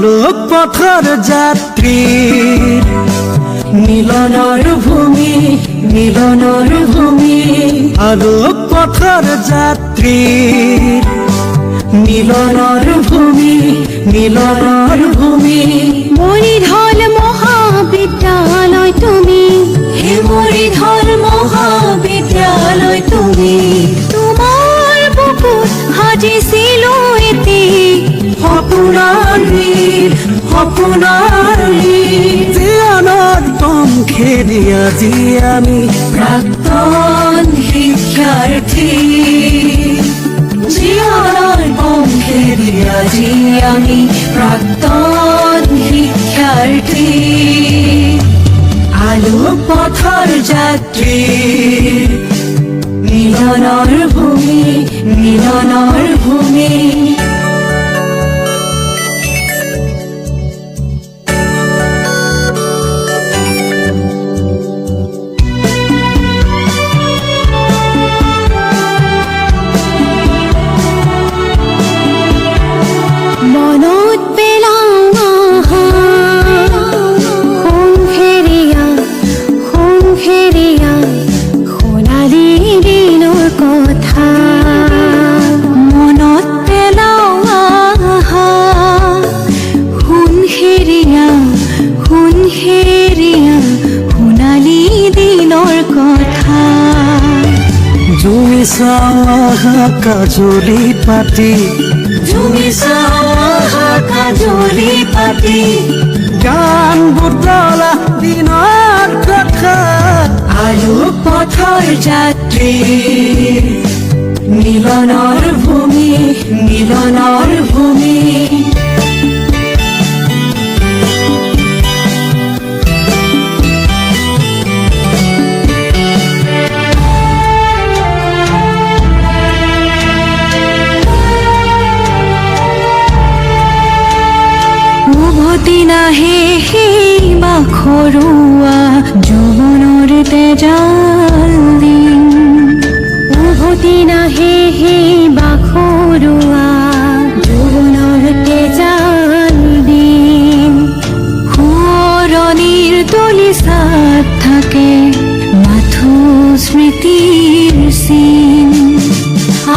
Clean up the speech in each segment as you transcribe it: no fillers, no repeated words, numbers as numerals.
আলোক পথৰ যাত্ৰীৰ মিলনৰ ভূমি, মিলনৰ ভূমি। আলোক পথৰ যাত্ৰীৰ মিলনৰ ভূমি, মিলনৰ ভূমি। মৰিধল মহাবিদ্যালয় তুমি, হে মৰিধল মহাবিদ্যালয় তুমি। তোমাৰ বুকুত সাজিছিলো এটি সপোনৰ নীৰ, সপোনৰ নীৰ। জীৱনত পংখেদি আজি আমি প্ৰাক্তন শিক্ষাৰ্থী। জীৱনৰ পংখেদি আজি আমি প্ৰাক্তন শিক্ষাৰ্থী। আলোক পথৰ যাত্ৰী মিলনৰ ভূমি, মিলনৰ ভূমি। মনত পেলাও সংঘেৰিয়া, সংঘেৰিয়া সোণালী দিনৰ কথা। মনত পেলাও সংঘেৰিয়া, সংঘেৰিয়া সোণালী দিনৰ কথা। জুমি চাৱা কাজলি পাতি, জুমি চাৱা কাজলি পাতি। গান বুটলা দিনৰ কথা। আলোক পথৰ যাত্ৰী মিলনৰ ভূমি, মিলনৰ ভূমি। উভতি নাহে সেই বাখৰুৱা যৌৱনৰ তেজাল দিন। উভতি নাহে সেই বাখৰুৱা যৌৱনৰ তেজাল দিন। সোঁৱৰণিৰ দলিচাত থাকে মাথো স্মৃতিৰ চিন।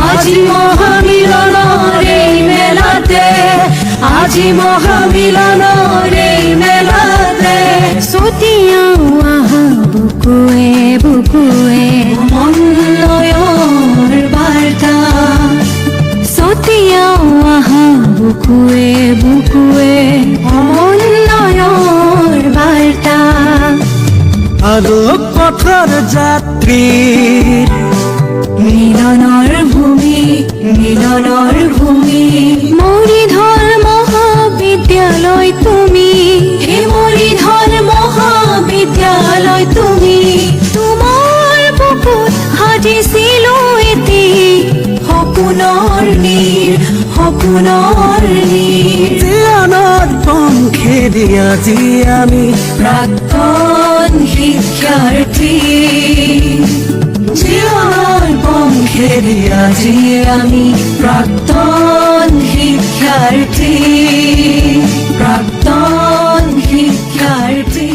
আজি মহামিলনৰ এই মেলাতে, আজি মহামিলনৰ এই মেলাতে ছটিয়াও আহা বুকুৱে বুকুৱে মনলয়ৰ বাৰ্তা। ছটিয়াও আহা বুকুৱে বুকুৱে অমূল্যৰ বাৰ্তা। আলোক পথৰ যাত্ৰীৰ মিলনৰ ভূমি, মিলনৰ ভূমি। মৰিধল মহাবিদ্যালয় তুমি, হে মৰিধল মহাবিদ্যালয় তুমি। তোমাৰ বুকুত সাজিছিলো এটি সপোনৰ নীৰ, সপোনৰ নীৰ। জীৱনত পংখেদি আজি আমি প্ৰাক্তন শিক্ষাৰ্থী। জীৱনৰ পংখেদি আজি আমি প্ৰাক্তন শিক্ষাৰ্থী, প্ৰাক্তন শিক্ষাৰ্থী।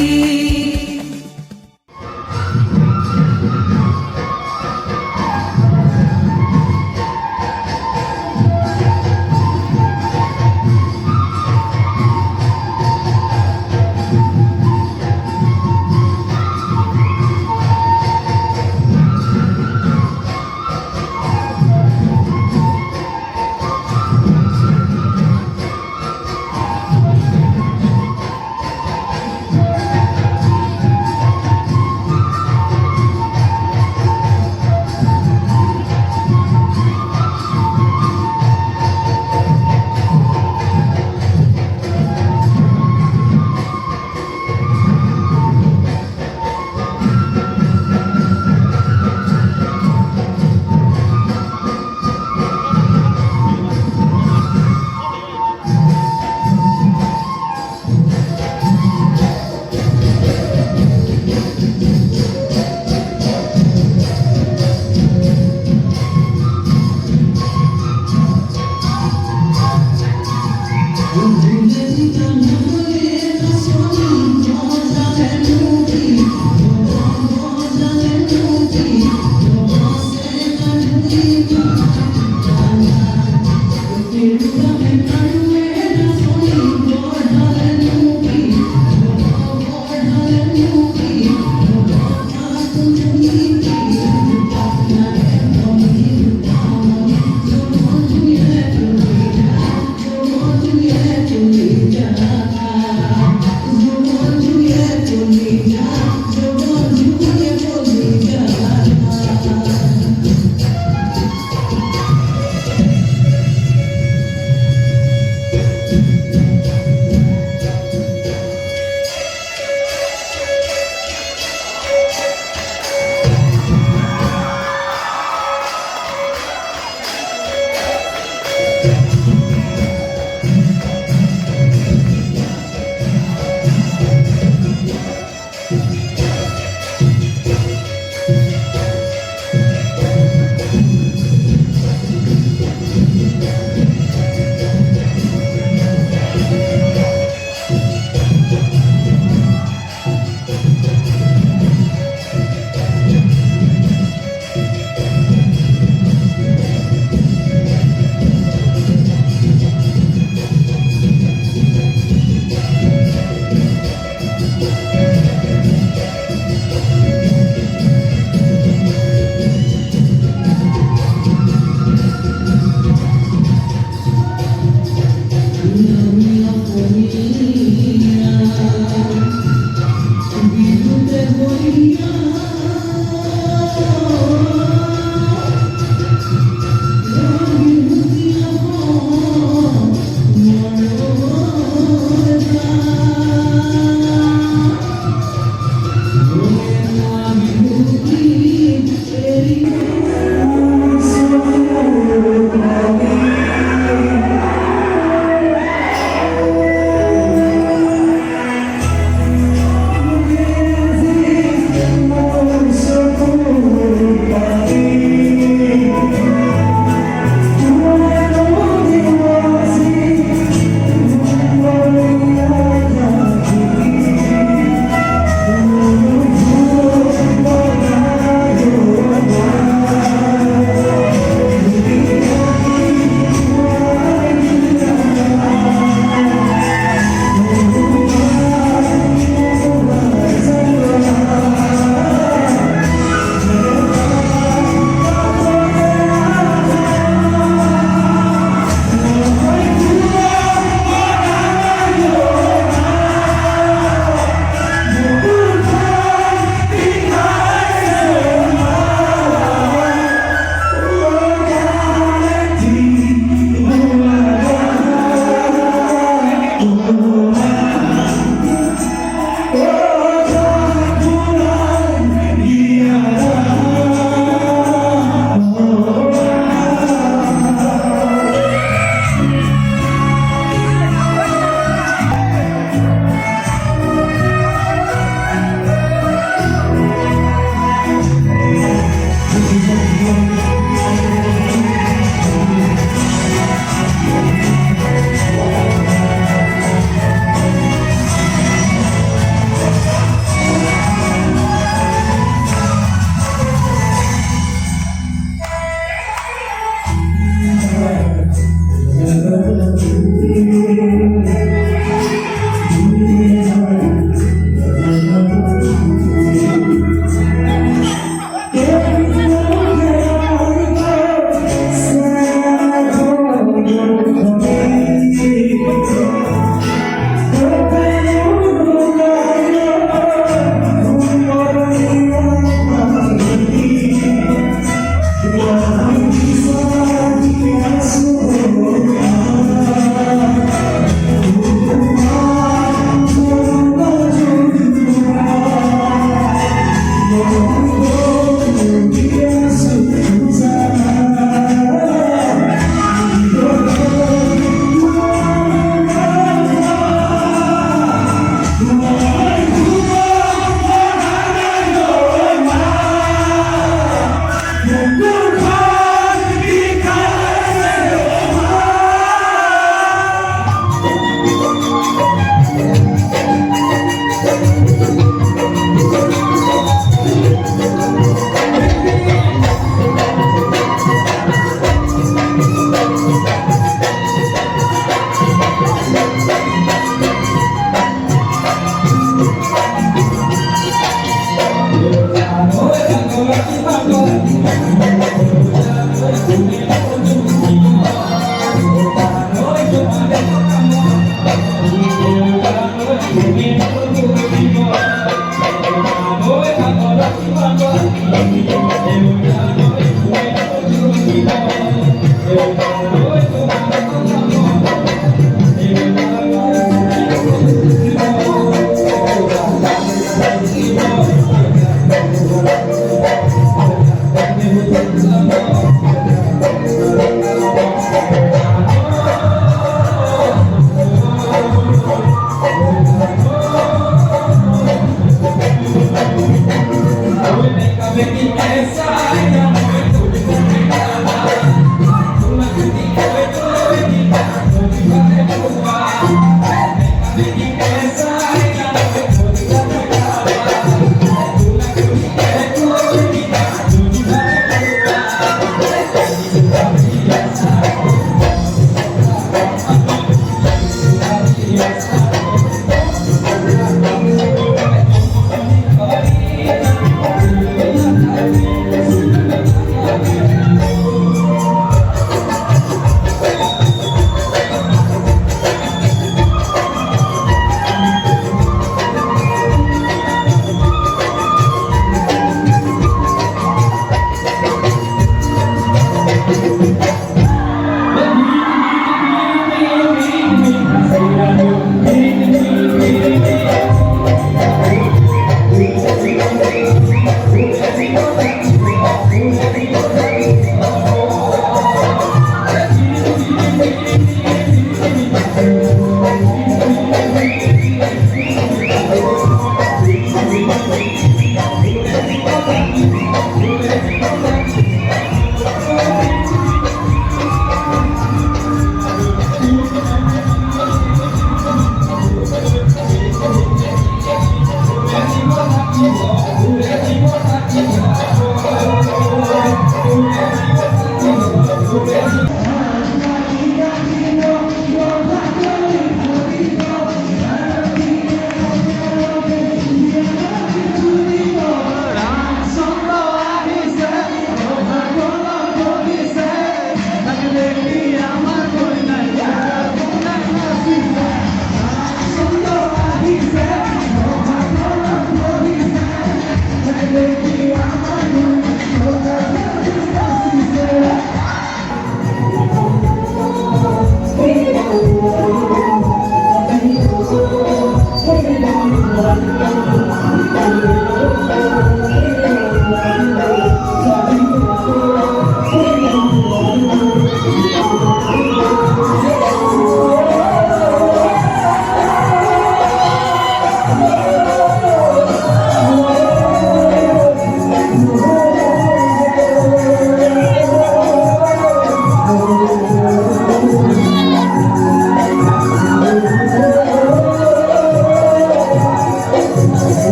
ও